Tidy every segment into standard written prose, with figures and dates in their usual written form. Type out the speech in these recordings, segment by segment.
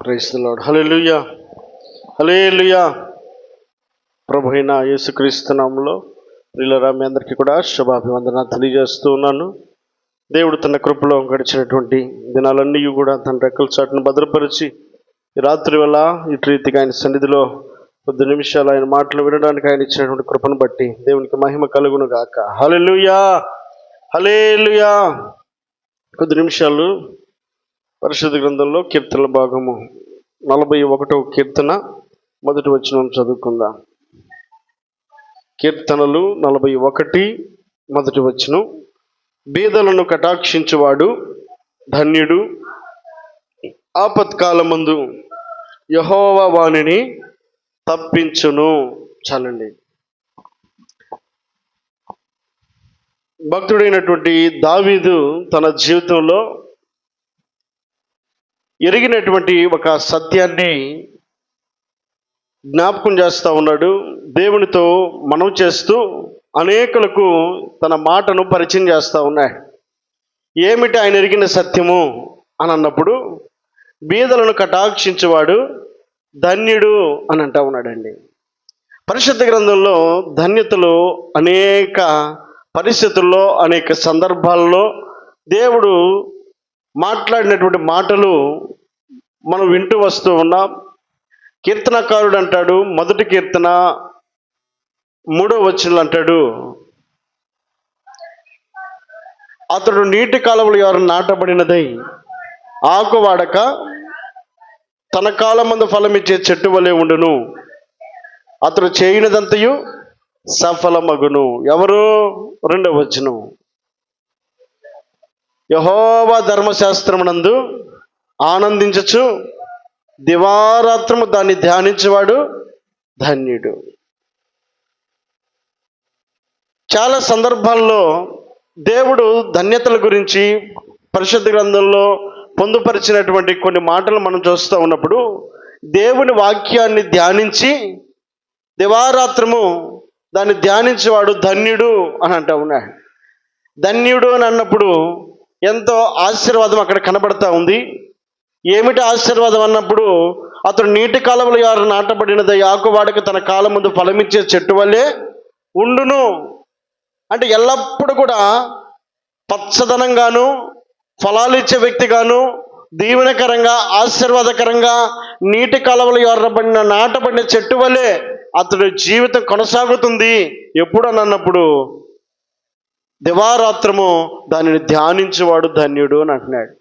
Praise the Lord. Hallelujah, hallelujah. ప్రభు అయిన యేసుక్రీస్తు నామములో ప్రియులారా, మీ అందరికీ కూడా శుభాభివందనాలు తెలియజేస్తూ ఉన్నాను. దేవుడు తన కృపలో గడిచినటువంటి దినాలన్నీ కూడా తన రెక్కల చాటును భద్రపరిచి ఈ రాత్రి వేళ ఇటు రీతిగా ఆయన సన్నిధిలో కొద్ది నిమిషాలు ఆయన మాటలు వినడానికి ఆయన ఇచ్చినటువంటి కృపను బట్టి దేవునికి మహిమ కలుగును గాక. హల్లెలూయా, హల్లెలూయా. కొద్ది నిమిషాలు పరిశుద్ధ గ్రంథంలో కీర్తనల భాగము 41వ కీర్తన మొదటి వచనం చదువుకుందాం. కీర్తనలు 41 మొదటి వచనం. బీదలను కటాక్షించువాడు ధన్యుడు, ఆపత్కాలమందు యెహోవా వానిని తప్పించును. చాలండి. భక్తుడైనటువంటి దావీదు తన జీవితంలో ఎరిగినటువంటి ఒక సత్యాన్ని జ్ఞాపకం చేస్తూ ఉన్నాడు. దేవునితో మనవి చేస్తూ అనేకులకు తన మాటను పరిచయం చేస్తూ ఉన్నాడు. ఏమిటి ఆయన ఎరిగిన సత్యము అని అన్నప్పుడు, బీదలను కటాక్షించేవాడు ధన్యుడు అని అంటూ ఉన్నాడండి. పరిశుద్ధ గ్రంథంలో ధన్యతలు అనేక పరిస్థితుల్లో అనేక సందర్భాల్లో దేవుడు మాట్లాడినటువంటి మాటలు మనం వింటూ వస్తూ ఉన్నాం. కీర్తనకారుడు అంటాడు, మొదటి కీర్తన 3వ వచనంలో అంటాడు, అతడు నీటి కాలువలు ఎవరు నాటబడినదై ఆకు వాడక తన కాలమందు ఫలమిచ్చే చెట్టు వలె ఉండును, అతడు చేయనిదంతయు సఫలమగును. ఎవరు? 2వ వచనం. యెహోవా ధర్మశాస్త్రమునందు ఆనందించచ్చు, దివారాత్రము దాన్ని ధ్యానించేవాడు ధన్యుడు. చాలా సందర్భాల్లో దేవుడు ధన్యతల గురించి పరిశుద్ధ గ్రంథంలో పొందుపరిచినటువంటి కొన్ని మాటలు మనం చూస్తూ ఉన్నప్పుడు, దేవుని వాక్యాన్ని ధ్యానించి దివారాత్రము దాన్ని ధ్యానించేవాడు ధన్యుడు అని అంటూ ఉన్నాడు. ధన్యుడు అని అన్నప్పుడు ఎంతో ఆశీర్వాదం అక్కడ కనబడతా ఉంది. ఏమిటి ఆశీర్వాదం అన్నప్పుడు, అతడు నీటి కాలువలు ఎవరు నాటబడినది ఆకు వాడక తన కాలం ముందు ఫలమిచ్చే చెట్టు వల్లే ఉండును. అంటే ఎల్లప్పుడూ కూడా పచ్చదనంగాను ఫలాలు ఇచ్చే వ్యక్తిగాను దీవెనకరంగా ఆశీర్వాదకరంగా నీటి కాలువలు ఎవరబడిన నాటబడిన చెట్టు వల్లే అతడి జీవితం కొనసాగుతుంది. ఎప్పుడు అని అన్నప్పుడు, దివారాత్రము దానిని ధ్యానించేవాడు ధన్యుడు అని అంటున్నాడు.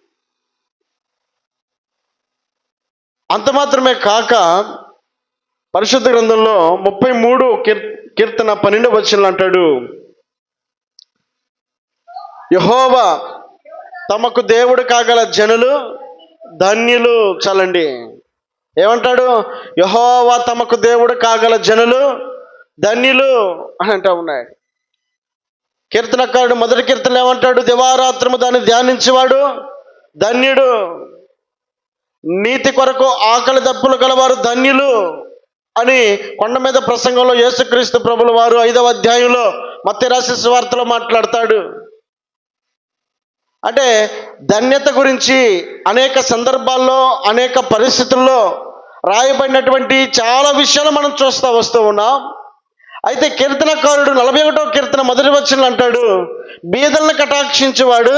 అంత మాత్రమే కాక పరిశుద్ధ గ్రంథంలో 33 కీర్తన 12వ వచనంలో అంటాడు, యెహోవా తమకు దేవుడు కాగల జనులు ధన్యులు. చాలండి. ఏమంటాడు? యెహోవా తమకు దేవుడు కాగల జనులు ధన్యులు అని అంటా ఉన్నాడు. కీర్తనకారుడు మొదటి కీర్తనలు ఏమంటాడు? దివారాత్రము దాన్ని ధ్యానించేవాడు ధన్యుడు, నీతి కొరకు ఆకలి దప్పులు గలవారు ధన్యులు అని కొండ మీద ప్రసంగంలో యేసుక్రీస్తు ప్రభుల వారు 5వ అధ్యాయంలో మత్తయి రాసిన సువార్తలో మాట్లాడతాడు. అంటే ధన్యత గురించి అనేక సందర్భాల్లో అనేక పరిస్థితుల్లో రాయబడినటువంటి చాలా విషయాలు మనం చూస్తూ వస్తూ ఉన్నాం. అయితే కీర్తనకారుడు 41వ కీర్తన మొదటి వచనంలో అంటాడు, బీదలను కటాక్షించేవాడు.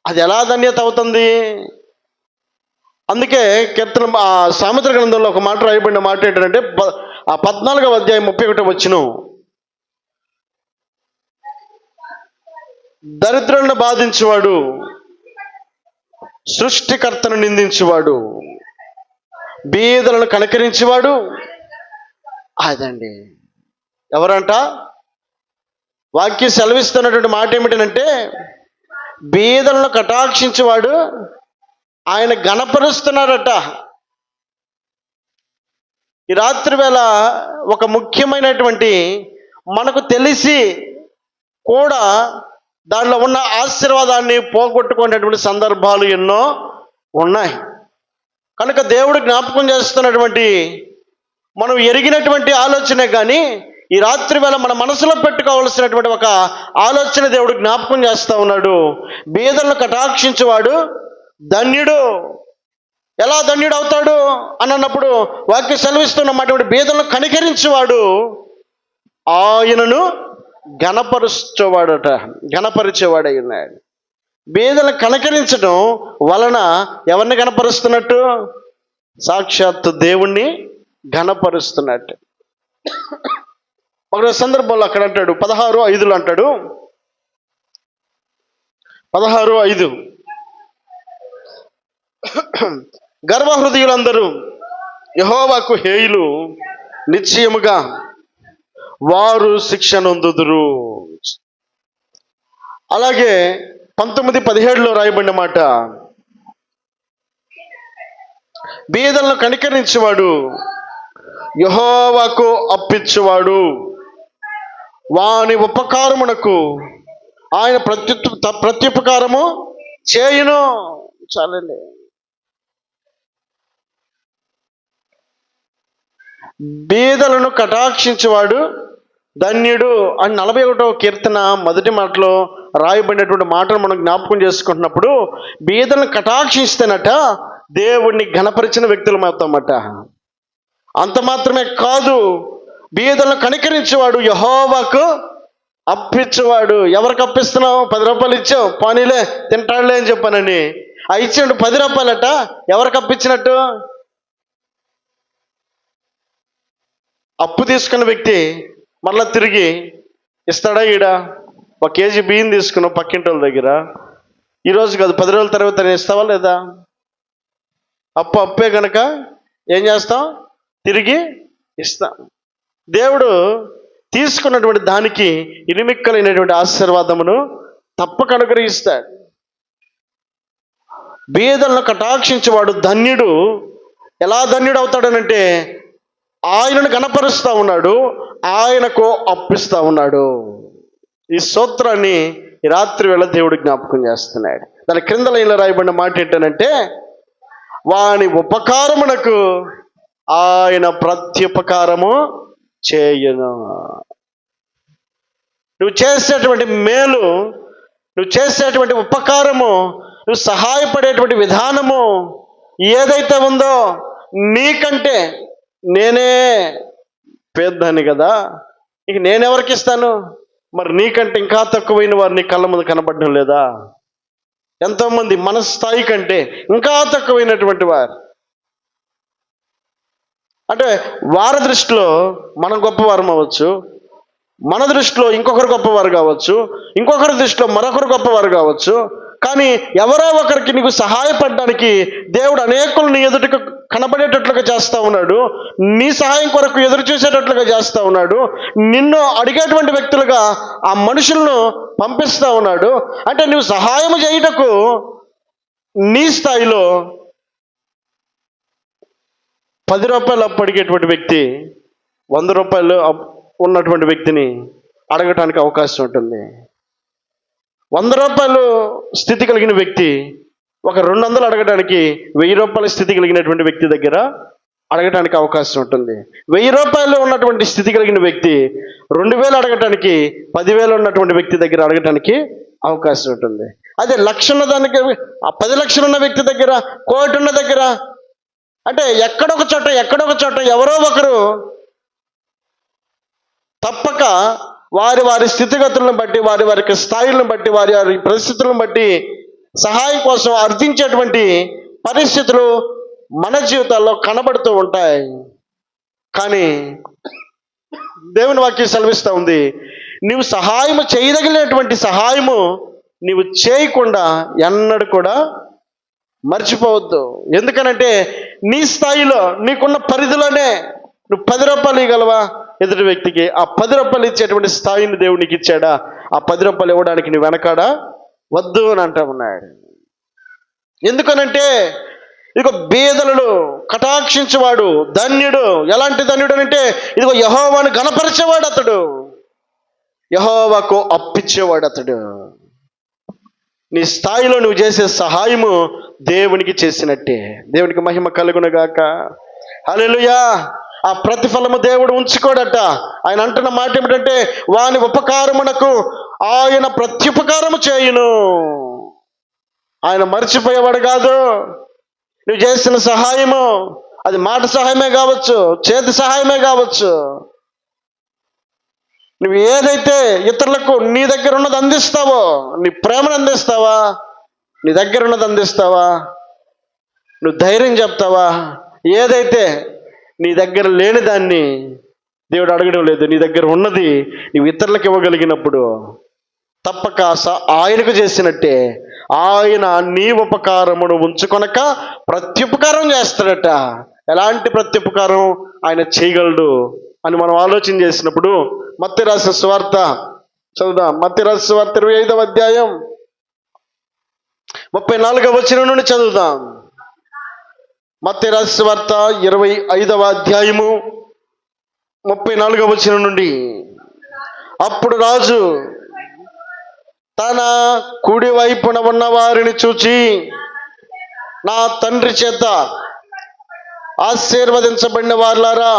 అది ఎలా ధన్యత అవుతుంది? అందుకే కీర్తన సామెతల గ్రంథంలో ఒక మాట రాయబడిన మాట ఏంటంటే, 14వ అధ్యాయం 31వ వచనం, దరిద్రులను బాధించేవాడు సృష్టికర్తను నిందించేవాడు, బీదలను కనికరించేవాడు. అదండి. ఎవరంట? వాక్యం సెలవిస్తున్నటువంటి మాట ఏమిటంటే, బీదలను కటాక్షించేవాడు ఆయన గణపరుస్తున్నారట. ఈ రాత్రి వేళ ఒక ముఖ్యమైనటువంటి మనకు తెలిసి కూడా దానిలో ఉన్న ఆశీర్వాదాన్ని పోగొట్టుకునేటువంటి సందర్భాలు ఎన్నో ఉన్నాయి. కనుక దేవుడు జ్ఞాపకం చేస్తున్నటువంటి మనం ఎరిగినటువంటి ఆలోచనే కానీ ఈ రాత్రి వేళ మన మనసులో పెట్టుకోవాల్సినటువంటి ఒక ఆలోచన దేవుడు జ్ఞాపకం చేస్తూ ఉన్నాడు. బీదలను కటాక్షించేవాడు ధన్యుడు. ఎలా ధన్యుడు అవుతాడు అని అన్నప్పుడు వాక్య సెలవిస్తున్నటువంటి బీదలను కనికరించేవాడు ఆయనను గణపరిచేవాడు అయినాడు. బీదలను కనికరించడం వలన ఎవరిని గణపరుస్తున్నట్టు? సాక్షాత్తు దేవుణ్ణి ఘనపరుస్తున్నట్టు. ఒక సందర్భంలో అక్కడ అంటాడు 16:5 అంటాడు, 16:5 గర్వహృదయులందరూ యెహోవాకు హేయులు, నిశ్చయముగా వారు శిక్ష నొందుదురు. అలాగే 19:17 రాయబడిన మాట, బీదలను కనికరించేవాడు యెహోవాకు అప్పించువాడు, వాని ఉపకారమునకు ఆయన ప్రత్యుపకారము చేయును. చాలండి. బీదలను కటాక్షించేవాడు ధన్యుడు అని 41వ కీర్తన మొదటి మాటలో రాయబడినటువంటి మాటను మనం జ్ఞాపకం చేసుకుంటున్నప్పుడు, బీదలను కటాక్షిస్తేనట దేవుణ్ణి ఘనపరిచిన వ్యక్తులు అవుతామట. అంత మాత్రమే కాదు, బీదలను కనికరించేవాడు యెహోవాకు అప్పించేవాడు. ఎవరికి అప్పిస్తున్నావు? 10 రూపాయలు ఇచ్చావు, పానీలే తింటాడులే అని చెప్పానని ఇచ్చాడు 10 రూపాయలట. ఎవరికి అప్పించినట్టు? అప్పు తీసుకున్న వ్యక్తి మళ్ళీ తిరిగి ఇస్తాడా? ఈడ 1 కేజీ బియ్యం తీసుకున్నావు పక్కింటి వాళ్ళ దగ్గర, ఈరోజు కాదు 10 రోజుల తర్వాత ఇస్తావా లేదా? అప్పే కనుక ఏం చేస్తాం? తిరిగి ఇస్తాం. దేవుడు తీసుకున్నటువంటి దానికి ఇనిమిక్కలైనటువంటి ఆశీర్వాదమును తప్పక అనుగ్రహిస్తాడు. బీదలను కటాక్షించేవాడు ధన్యుడు. ఎలా ధన్యుడు అవుతాడనంటే ఆయనను గణపరుస్తూ ఉన్నాడు, ఆయనకు అప్పిస్తూ ఉన్నాడు. ఈ సూత్రాన్ని ఈ రాత్రి వేళ దేవుడు జ్ఞాపకం చేస్తున్నాడు. దాని క్రింద లైన్లో రాయబడిన మాట ఏంటంటే, వాని ఉపకారమునకు ఆయన ప్రత్యుపకారము చేయును. నువ్వు చేసేటువంటి మేలు, నువ్వు చేసేటువంటి ఉపకారము, నువ్వు సహాయపడేటువంటి విధానము ఏదైతే ఉందో, నీకంటే నేనే పేద్దాన్ని కదా, ఇక నేనెవరికి ఇస్తాను? మరి నీకంటే ఇంకా తక్కువైన వారు నీ కళ్ళ ముందు కనబడడం లేదా? ఎంతోమంది మన స్థాయి కంటే ఇంకా తక్కువైనటువంటి వారు, అంటే వారి దృష్టిలో మనం గొప్పవారం అవ్వచ్చు, మన దృష్టిలో ఇంకొకరు గొప్పవారు కావచ్చు, ఇంకొకరి దృష్టిలో మరొకరు గొప్పవారు కావచ్చు. కానీ ఎవరో ఒకరికి నీకు సహాయపడడానికి దేవుడు అనేకులు నీ ఎదుటికి కనబడేటట్లుగా చేస్తూ ఉన్నాడు. నీ సహాయం కొరకు ఎదురు చూసేటట్లుగా చేస్తూ ఉన్నాడు. నిన్ను అడిగేటువంటి వ్యక్తులుగా ఆ మనుషులను పంపిస్తూ ఉన్నాడు. అంటే నువ్వు సహాయం చేయుటకు నీ స్థాయిలో 10 రూపాయలు అప్పు అడిగేటువంటి వ్యక్తి 100 రూపాయలు ఉన్నటువంటి వ్యక్తిని అడగటానికి అవకాశం ఉంటుంది. 100 రూపాయలు స్థితి కలిగిన వ్యక్తి ఒక 200 అడగడానికి 1000 రూపాయల స్థితి కలిగినటువంటి వ్యక్తి దగ్గర అడగటానికి అవకాశం ఉంటుంది. 1000 రూపాయలు ఉన్నటువంటి స్థితి కలిగిన వ్యక్తి 2000 అడగటానికి 10,000 ఉన్నటువంటి వ్యక్తి దగ్గర అడగటానికి అవకాశం ఉంటుంది. అదే 1,00,000 ఉన్న దానికి 10 లక్షలు ఉన్న వ్యక్తి దగ్గర, 1,00,00,000 ఉన్న దగ్గర, అంటే ఎక్కడొక చోట ఎవరో ఒకరు తప్పక వారి వారి స్థితిగతులను బట్టి, వారి వారి స్థాయిలను బట్టి, వారి వారి పరిస్థితులను బట్టి సహాయం కోసం అర్థించేటువంటి పరిస్థితులు మన జీవితాల్లో కనబడుతూ ఉంటాయి. కానీ దేవుని వాక్యం సెలవిస్తూ ఉంది, నీవు సహాయము చేయదగినటువంటి సహాయము నీవు చేయకుండా ఎన్నడూ కూడా మర్చిపోవద్దు. ఎందుకనంటే నీ స్థాయిలో నీకున్న పరిధిలోనే నువ్వు 10 రూపాయలు ఇవ్వగలవా ఎదుటి వ్యక్తికి? ఆ 10 రూపాయలు ఇచ్చేటువంటి స్థాయిని దేవుడు నీకు ఇచ్చాడా? ఆ 10 రూపాయలు ఇవ్వడానికి నువ్వు వెనకాడా వద్దు అని అంటా ఉన్నాడు. ఎందుకనంటే ఇదిగో బీదలను కటాక్షించేవాడు ధన్యుడు. ఎలాంటి ధన్యుడు అంటే ఇదిగో యెహోవాను గణపరిచేవాడు అతడు, యెహోవాకు అప్పిచ్చేవాడు అతడు. నీ స్థాయిలో నువ్వు చేసే సహాయము దేవునికి చేసినట్టే. దేవునికి మహిమ కలుగునుగాక. హల్లెలూయా. ఆ ప్రతిఫలము దేవుడు ఉంచుకోడట. ఆయన అంటున్న మాట ఏమిటంటే, వాని ఉపకారమునకు ఆయన ప్రత్యుపకారము చేయును. ఆయన మర్చిపోయేవాడు కాదు. నువ్వు చేసిన సహాయము, అది మాట సహాయమే కావచ్చు, చేతి సహాయమే కావచ్చు. నువ్వు ఏదైతే ఇతరులకు నీ దగ్గర ఉన్నది అందిస్తావో, నీ ప్రేమను అందిస్తావా, నీ దగ్గర ఉన్నది అందిస్తావా, నువ్వు ధైర్యం చెప్తావా, ఏదైతే నీ దగ్గర లేని దాన్ని దేవుడు అడగడం లేదు, నీ దగ్గర ఉన్నది నువ్వు ఇతరులకు ఇవ్వగలిగినప్పుడు తప్పక ఆయనకు చేసినట్టే ఆయన నీ ఉపకారమును ఉంచుకొనక ప్రత్యుపకారం చేస్తాడట. ఎలాంటి ప్రత్యుపకారం ఆయన చేయగలడు అని మనం ఆలోచన చేసినప్పుడు మత్తయి రాసిన సువార్త చదువుదాం. మత్తయి రాసిన సువార్త 25వ అధ్యాయం 34వ వచనం నుండి చదువుదాం. మత్తయి రాసిన సువార్త 25వ అధ్యాయము 34వ వచనం నుండి. అప్పుడు రాజు తన కుడి వైపున ఉన్న వారిని చూచి, నా తండ్రి చేత ఆశీర్వదించబడిన వారులారా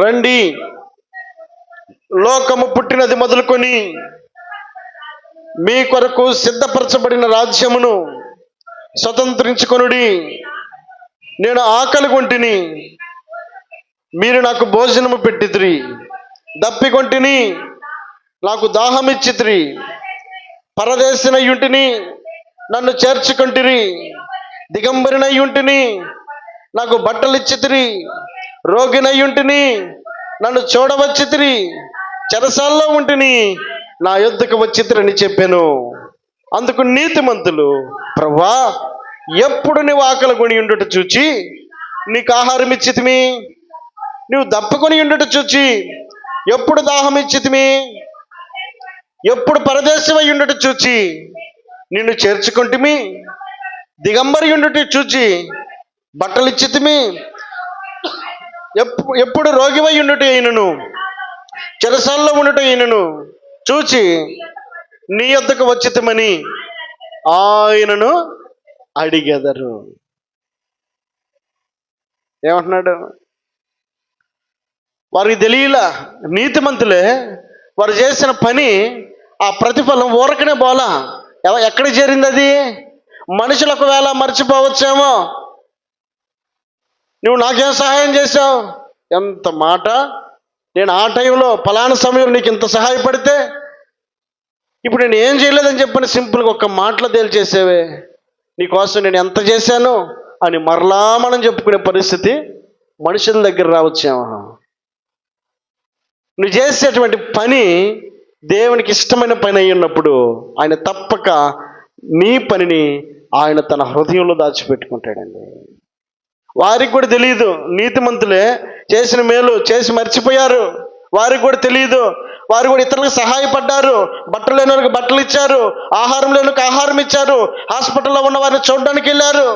రండి, లోకము పుట్టినది మొదలుకొని మీ కొరకు సిద్ధపరచబడిన రాజ్యమును స్వతంత్రించుకొనుడి. నేను ఆకలిగొంటిని, మీరు నాకు భోజనము పెట్టితిరి, దప్పిగొంటిని, నాకు దాహమిచ్చితిరి, పరదేశినయ్యుంటిని, నన్ను చేర్చుకొంటిరి, దిగంబరినయ్యుంటిని, నాకు బట్టలిచ్చితిరి, రోగినయ్యుంటిని, నన్ను చూడవచ్చితిరి, చెరసాల్లో ఉంటిని, నా యొద్దకు వచ్చితిరని చెప్పాను. అందుకు నీతిమంతులు, ప్రభువా, ఎప్పుడు నువ్వు ఆకలి కొని ఉండుట చూచి నీకు ఆహారం ఇచ్చితిమి, నువ్వు దప్పుకొని ఉండుట చూచి ఎప్పుడు దాహం ఇచ్చితిమి, ఎప్పుడు పరదేశమై ఉండుట చూచి నిన్ను చేర్చుకుంటుమి, దిగంబరి ఉండుట చూచి బట్టలు ఇచ్చితిమి, ఎప్పుడు రోగివై ఉండుట అయినను, చెరసాల్లో ఉండుట అయినను చూచి నీ యొద్దకు వచ్చితమని ఆయనను అడిగెదరు. ఏమంటున్నాడు? వారికి తెలియలా, నీతిమంతులే, వారు చేసిన పని ఆ ప్రతిఫలం ఊరకనే పోలా. ఎక్కడికి చేరింది అది? మనుషులు ఒకవేళ మర్చిపోవచ్చేమో, నువ్వు నాకేం సహాయం చేశావు, ఎంత మాట, నేను ఆ టైంలో ఫలానా సమయంలో నీకు ఇంత సహాయపడితే ఇప్పుడు నేను ఏం చేయలేదని చెప్పని సింపుల్గా ఒక్క మాటలో తేల్చేసేవే, నీకోసం నేను ఎంత చేశాను అని మరలా మనం చెప్పుకునే పరిస్థితి మనుషుల దగ్గర రావచ్చేమో. నువ్వు చేసేటువంటి పని దేవునికి ఇష్టమైన పని అయి ఉన్నప్పుడు ఆయన తప్పక నీ పనిని ఆయన తన హృదయంలో దాచిపెట్టుకుంటాడండి. వారికి కూడా తెలియదు, నీతిమంతులే చేసిన మేలు చేసి మర్చిపోయారు, వారికి కూడా తెలియదు. వారు కూడా ఇతరులకు సహాయపడ్డారు, బట్టలు లేని వారికి బట్టలు ఇచ్చారు, ఆహారం లేని వారికి ఆహారం ఇచ్చారు, హాస్పిటల్లో ఉన్న వారిని చూడడానికి వెళ్ళారు.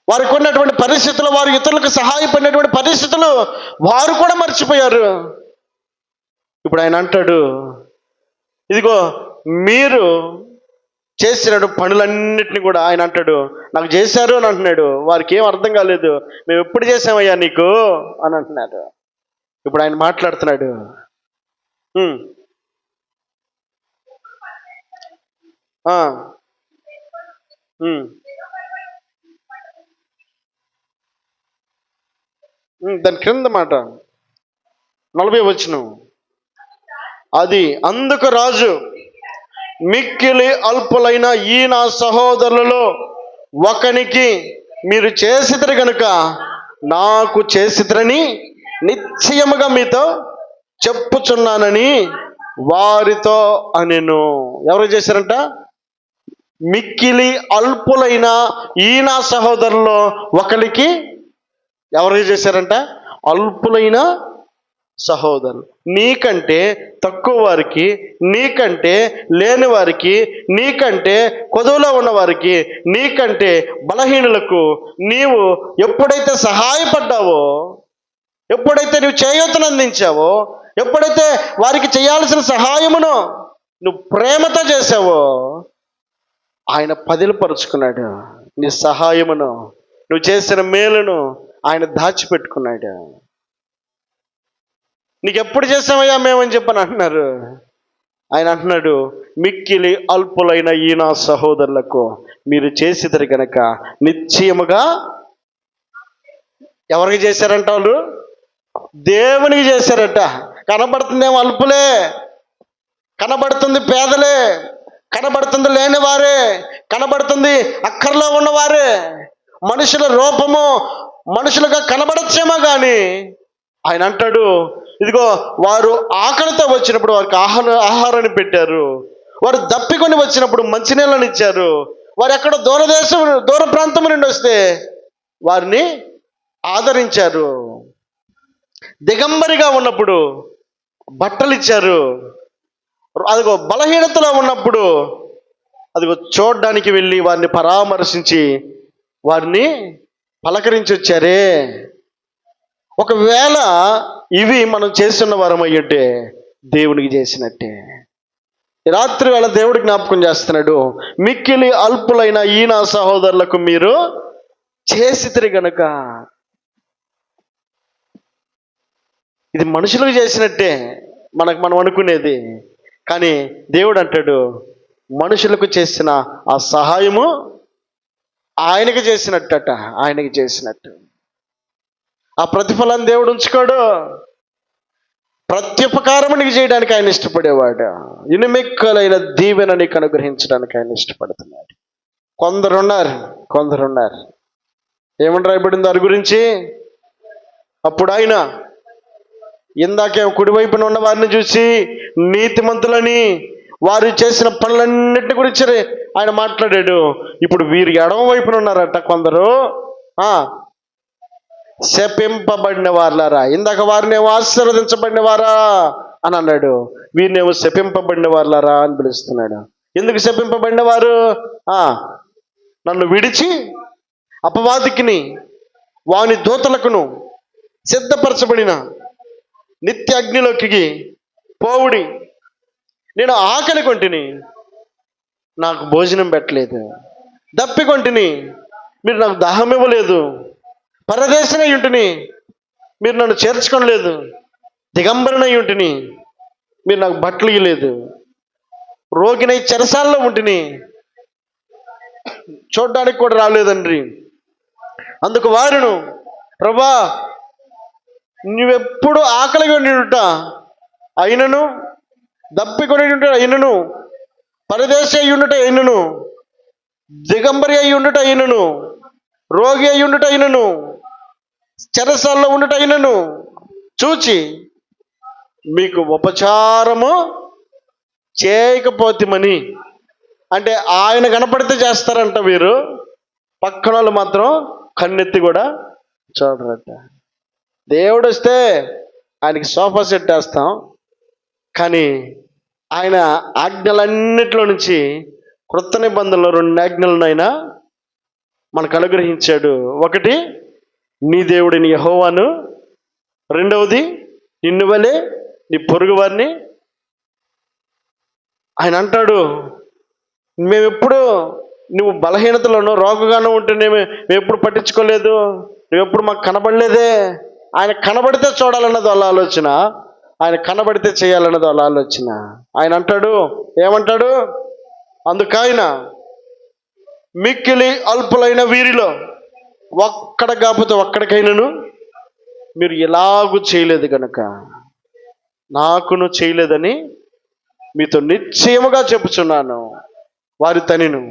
వారికి ఉన్నటువంటి పరిస్థితులు, వారు ఇతరులకు సహాయపడినటువంటి పరిస్థితులు వారు కూడా మర్చిపోయారు. ఇప్పుడు ఆయన అంటాడు, ఇదిగో మీరు చేసిన పనులన్నిటిని కూడా ఆయన అంటాడు నాకు చేశారు అని అంటున్నాడు. వారికి ఏం అర్థం కాలేదు, మేము ఎప్పుడు చేసామయ్యా నీకు అని అంటున్నారు. ఇప్పుడు ఆయన మాట్లాడుతున్నాడు, దాని క్రింద మాట 40వ వచనం. అది అందుకు రాజు, మిక్కిలి అల్పులైన ఈ నా సహోదరులలో ఒకనికి మీరు చేసిద్దరు గనుక నాకు చేసిద్దరని నిశ్చయముగా మీతో చెప్పుచున్నానని వారితో అనెను. ఎవరు చేశారంట? మిక్కిలి అల్పులైన ఈ నా సహోదరుల్లో ఒకరికి ఎవరు చేశారంట? అల్పులైన సహోదరులు. నీకంటే తక్కువ వారికి, నీకంటే లేని వారికి, నీకంటే కొదువులో ఉన్న వారికి, నీకంటే బలహీనులకు నీవు ఎప్పుడైతే సహాయపడ్డావో, ఎప్పుడైతే నువ్వు చేయూతను అందించావో, ఎప్పుడైతే వారికి చేయాల్సిన సహాయమును నువ్వు ప్రేమతో చేసావో ఆయన పదిలపరుచుకున్నాడు. నీ సహాయమును, నువ్వు చేసిన మేలును ఆయన ఆయన అంటున్నాడు, మిక్కిలి అల్పులైన ఈ నా సహోదరులకు మీరు చేసిద్దరు గనక నిశ్చయముగా. ఎవరికి చేశారంట వాళ్ళు? దేవునికి చేశారట. కనబడుతుందేమో అల్పులే, కనబడుతుంది పేదలే, కనబడుతుంది లేనివారే, కనబడుతుంది అక్కర్లో ఉన్నవారే. మనుషుల రూపము మనుషులుగా కనబడచ్చేమో కానీ ఆయన అంటాడు, ఇదిగో వారు ఆకలితో వచ్చినప్పుడు వారికి ఆహారాన్ని పెట్టారు, వారు దప్పికొని వచ్చినప్పుడు మంచినీళ్ళని ఇచ్చారు, వారు ఎక్కడో దూర ప్రాంతం నుండి వస్తే వారిని ఆదరించారు, దిగంబరిగా ఉన్నప్పుడు బట్టలు ఇచ్చారు, అదిగో బలహీనతలో ఉన్నప్పుడు అదిగో చూడడానికి వెళ్ళి వారిని పరామర్శించి వారిని పలకరించి వచ్చారే. ఒకవేళ ఇవి మనం చేస్తున్న వారం అయ్యుంటే దేవునికి చేసినట్టే. రాత్రి వేళ దేవుడు జ్ఞాపకం చేస్తున్నాడు, మిక్కిలి అల్పులైన ఈ నా సహోదరులకు మీరు చేసితిరి గనుక. ఇది మనుషులకు చేసినట్టే మనం అనుకునేది, కానీ దేవుడు అంటాడు మనుషులకు చేసిన ఆ సహాయము ఆయనకి చేసినట్టట. ఆయనకి చేసినట్టు ఆ ప్రతిఫలాన్ని దేవుడు ఉంచుకోడు. ప్రత్యుపకారము నీకు చేయడానికి ఆయన ఇష్టపడేవాడు. ఇనుమెక్కలైన దీవెన నీకు అనుగ్రహించడానికి ఆయన ఇష్టపడుతున్నాడు. కొందరున్నారు ఏమని రాయబడింది వారి గురించి? అప్పుడు ఆయన ఇందాకే కుడివైపున ఉన్న వారిని చూసి నీతిమంతులని వారు చేసిన పనులన్నింటిని గురించి ఆయన మాట్లాడాడు. ఇప్పుడు వీరు ఎడమ వైపున ఉన్నారట కొందరు. శపింపబడిన వారులారా, ఇందాక వారినేమో ఆశీర్వదించబడిన వారా అని అన్నాడు, వీరినేమో శపింపబడిన వారులారా అని పిలుస్తున్నాడు. ఎందుకు శపింపబడిన వారు? నన్ను విడిచి అపవాదికిని వాని దూతలకును సిద్ధపరచబడిన నిత్య అగ్నిలోకి పోవుడి. నేను ఆకలి కొంటిని, నాకు భోజనం పెట్టలేదు, దప్పికొంటిని, మీరు నాకు దాహం ఇవ్వలేదు, పరదేశమై ఉంటిని, మీరు నన్ను చేర్చుకోలేదు, దిగంబరనై ఉంటిని, మీరు నాకు బట్టలు ఇవ్వలేదు, రోగినై చెరసాల్లో ఉంటిని, చూడ్డానికి కూడా రాలేదండ్రి. అందుకు వారును, ప్రభా నువ్వెప్పుడు ఆకలిగా ఉండిట అయినను, దప్పికొని అయినను, పరదేశి అయి ఉండుట అయినను, దిగంబరి అయి ఉండుట అయినను, రోగి అయి ఉండుట అయినను, చెరసాల్లో ఉండుట అయినను చూచి మీకు ఉపచారము చేయకపోతేమని. అంటే ఆయన కనపడితే చేస్తారంట వీరు, పక్కన వాళ్ళు మాత్రం కన్నెత్తి కూడా చూడరట. దేవుడు వస్తే ఆయనకి సోఫా సెట్ వేస్తాం, కానీ ఆయన ఆజ్ఞలన్నిటిలో నుంచి క్రొత్త నిబంధనలో 2 ఆజ్ఞలను ఆయన మనకు అనుగ్రహించాడు. ఒకటి నీ దేవుడిని యెహోవాను, రెండవది నిన్ను వలె నీ పొరుగు వారిని. ఆయన అంటాడు, మేమెప్పుడు నువ్వు బలహీనతలను రోగగానో ఉంటే మేము ఎప్పుడు పట్టించుకోలేదు, నువ్వెప్పుడు మాకు కనబడలేదే. ఆయన కనబడితే చూడాలన్నది వాళ్ళ ఆలోచన, ఆయన కనబడితే చేయాలన్నది వాళ్ళ ఆలోచన. ఆయన అంటాడు, ఏమంటాడు? అందుకైన మిక్కిలి అల్పులైన వీరిలో ఒక్కడ కాకపోతే ఒక్కడికైనాను మీరు ఎలాగూ చేయలేదు కనుక నాకును చేయలేదని మీతో నిశ్చయముగా చెప్పుచున్నాను. వారి తనిను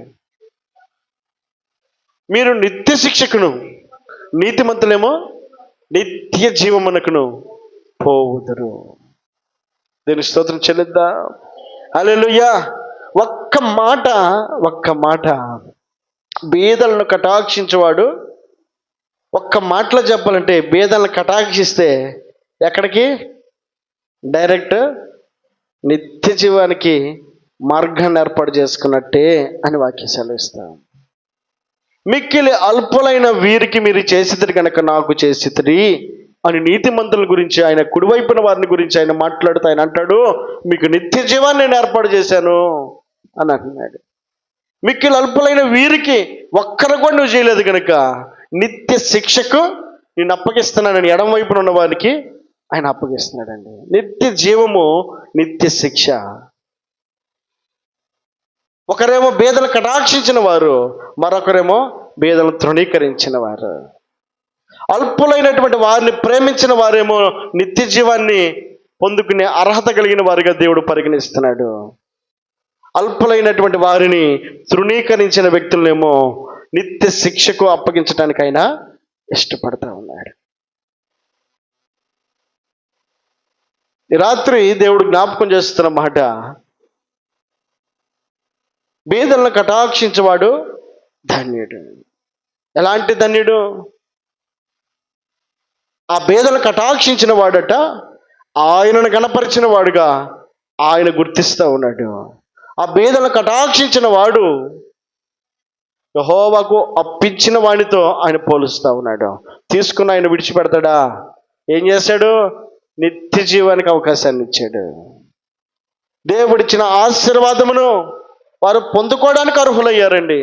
మీరు నిత్య శిక్షకును, నీతిమంతులేమో నిత్య జీవమునకును పోవుదురు. దీని స్తోత్రం చెల్లిద్దా? హల్లెలూయా. ఒక్క మాట బీదలను కటాక్షించేవాడు. ఒక్క మాటలో చెప్పాలంటే బీదలను కటాక్షిస్తే ఎక్కడికి? డైరెక్ట్ నిత్య జీవానికి మార్గాన్ని ఏర్పాటు చేసుకున్నట్టే అని వాక్యం సెలవిస్తాం. మిక్కిలి అల్పులైన వీరికి మీరు చేసిద్దరు కనుక నాకు చేసిద్దరి అని నీతిమంతుల గురించి, ఆయన కుడివైపున వారిని గురించి ఆయన మాట్లాడుతూ ఆయన అంటాడు, మీకు నిత్య జీవాన్ని నేను ఏర్పాటు చేశాను అని అంటున్నాడు. మిక్కిలి అల్పులైన వీరికి ఒక్కరు కూడా నువ్వు చేయలేదు కనుక నిత్య శిక్షకు నేను అప్పగిస్తున్నానని ఎడమ వైపున ఉన్న వారికి ఆయన అప్పగిస్తున్నాడండి. నిత్య జీవము, నిత్య శిక్ష. ఒకరేమో బీదలు కటాక్షించిన వారు, మరొకరేమో బీదలు తృణీకరించిన వారు. అల్పులైనటువంటి వారిని ప్రేమించిన వారేమో నిత్య జీవాన్ని పొందుకునే అర్హత కలిగిన వారిగా దేవుడు పరిగణిస్తున్నాడు. అల్పులైనటువంటి వారిని తృణీకరించిన వ్యక్తులనేమో నిత్య శిక్షకు అప్పగించడానికి ఆయన ఇష్టపడతా ఉన్నాడు. ఈ రాత్రి దేవుడు జ్ఞాపకం చేస్తున్న మాట, బీదలను కటాక్షించేవాడు ధన్యుడు. ఎలాంటి ధన్యుడు? ఆ బీదలను కటాక్షించిన వాడట ఆయనను గణపరిచిన వాడుగా ఆయన గుర్తిస్తూ ఉన్నాడు. ఆ బీదలను కటాక్షించిన వాడు యెహోవాకు అప్పించిన వాడితో ఆయన పోలుస్తూ ఉన్నాడు. తీసుకుని ఆయన విడిచిపెడతాడా? ఏం చేశాడు? నిత్య జీవానికి అవకాశాన్ని ఇచ్చాడు. దేవుడిచ్చిన ఆశీర్వాదమును వారు పొందుకోవడానికి అర్హులయ్యారండి.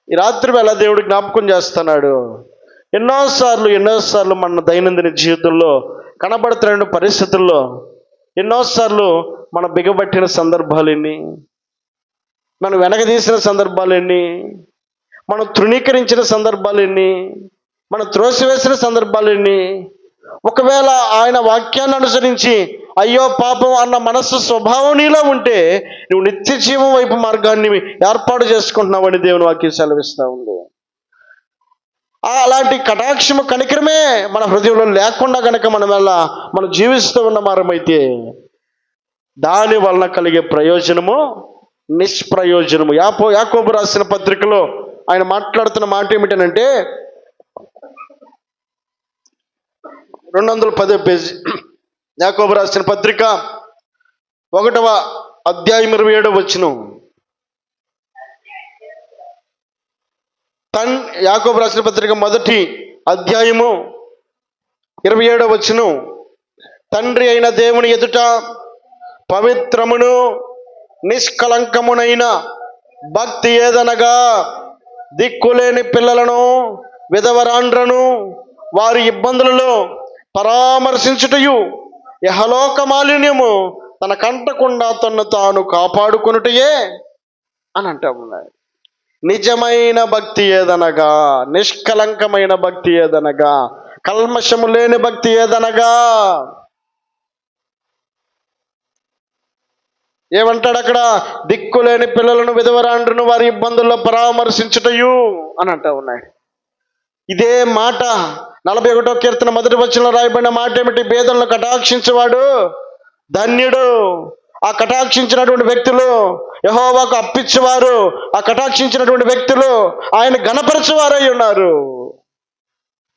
ఈ రాత్రి వేళ దేవుడు జ్ఞాపకం చేస్తున్నాడు. ఎన్నోసార్లు మన దైనందిన జీవితంలో కనబడుతున్న పరిస్థితుల్లో ఎన్నోసార్లు మన బిగబట్టిన సందర్భాలు ఎన్ని, మనం వెనకదీసిన సందర్భాలు ఎన్ని, మనం తృణీకరించిన సందర్భాలు ఎన్ని, మనం త్రోసివేసిన సందర్భాలు ఎన్ని. ఒకవేళ ఆయన వాక్యాన్ని అనుసరించి అయ్యో పాపం అన్న మనస్సు స్వభావం నీలో ఉంటే నువ్వు నిత్య జీవం వైపు మార్గాన్ని ఏర్పాటు చేసుకుంటున్నావని దేవుని వాక్యం సెలవిస్తూ ఉంది. అలాంటి కటాక్షము కనికరమే మన హృదయంలో లేకుండా కనుక మనం జీవిస్తూ ఉన్న వారమైతే దాని వలన కలిగే ప్రయోజనము నిష్ప్రయోజనము. యాకోబు రాసిన పత్రికలో ఆయన మాట్లాడుతున్న మాట ఏమిటనంటే 210 పేజీ యాకోబు రాసిన పత్రిక 1వ అధ్యాయం 27వ వచనం. యాకోబు రాసిన పత్రిక 1వ అధ్యాయము 27వ వచనం. తండ్రి అయిన దేవుని ఎదుట పవిత్రమును నిష్కలంకమునైన భక్తి ఏదనగా దిక్కులేని పిల్లలను విధవరాండ్రను వారి ఇబ్బందులలో పరామర్శించుటయు యహలోక మాలిన్యము తన కంటకుండా తన్ను తాను కాపాడుకొనుటయే అని అంటా ఉన్నాయి. నిజమైన భక్తి ఏదనగా, నిష్కలంకమైన భక్తి ఏదనగా, కల్మషము లేని భక్తి ఏదనగా. ఏమంటాడు అక్కడ? దిక్కులేని పిల్లలను విధవరాండ్రును వారి ఇబ్బందుల్లో పరామర్శించుటయు అని అంటా ఉన్నాడు. ఇదే మాట 41వ కీర్తన 1వ వచనంలో రాయబడిన మాట ఏమిటి? బేదలను కటాక్షించేవాడు ధన్యుడు. ఆ కటాక్షించినటువంటి వ్యక్తులు యెహోవాకు అప్పించేవారు, ఆ కటాక్షించినటువంటి వ్యక్తులు ఆయన ఘనపరచువారై ఉన్నారు.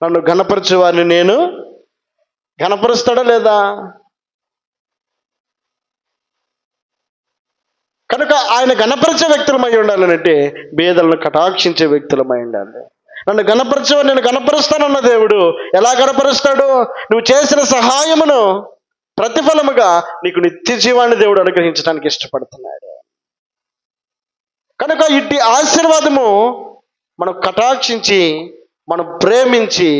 నన్ను ఘనపరచువారిని నేను ఘనపరుస్తాడా లేదా? కనుక ఆయన ఘనపరిచే వ్యక్తులమై ఉండాలనంటే బేదలను కటాక్షించే వ్యక్తులమై ఉండాలి. నన్ను ఘనపరచు, నేను ఘనపరుస్తానన్న దేవుడు ఎలా ఘనపరుస్తాడు? నువ్వు చేసిన సహాయమును ప్రతిఫలముగా నీకు నిత్య జీవాన్ని దేవుడు అనుగ్రహించడానికి ఇష్టపడుతున్నాడు. కనుక ఇట్టి ఆశీర్వాదము మనం కటాక్షించి, మనం ప్రేమించి,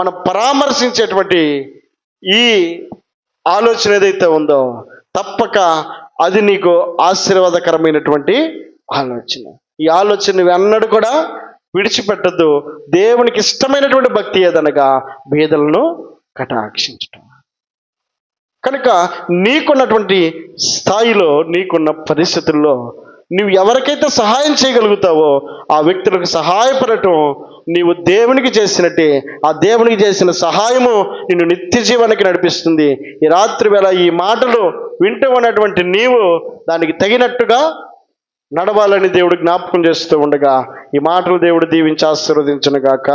మనం పరామర్శించేటువంటి ఈ ఆలోచన ఏదైతే ఉందో తప్పక అది నీకు ఆశీర్వాదకరమైనటువంటి ఆలోచన. ఈ ఆలోచన నువ్వు అన్నడు కూడా విడిచిపెట్టద్దు. దేవునికి ఇష్టమైనటువంటి భక్తి ఏదనగా బేదలను కటాక్షించటం. కనుక నీకున్నటువంటి స్థాయిలో, నీకున్న పరిస్థితుల్లో నువ్వు ఎవరికైతే సహాయం చేయగలుగుతావో ఆ వ్యక్తులకు సహాయపడటం నీవు దేవునికి చేసినట్టే. ఆ దేవునికి చేసిన సహాయము నిన్ను నిత్య జీవానికి నడిపిస్తుంది. ఈ రాత్రి వేళ ఈ మాటలు వింటూ ఉన్నటువంటి నీవు దానికి తగినట్టుగా నడవాలని దేవుడు జ్ఞాపకం చేస్తూ ఉండగా ఈ మాటలు దేవుడు దీవించి ఆశీర్వదించును గాక.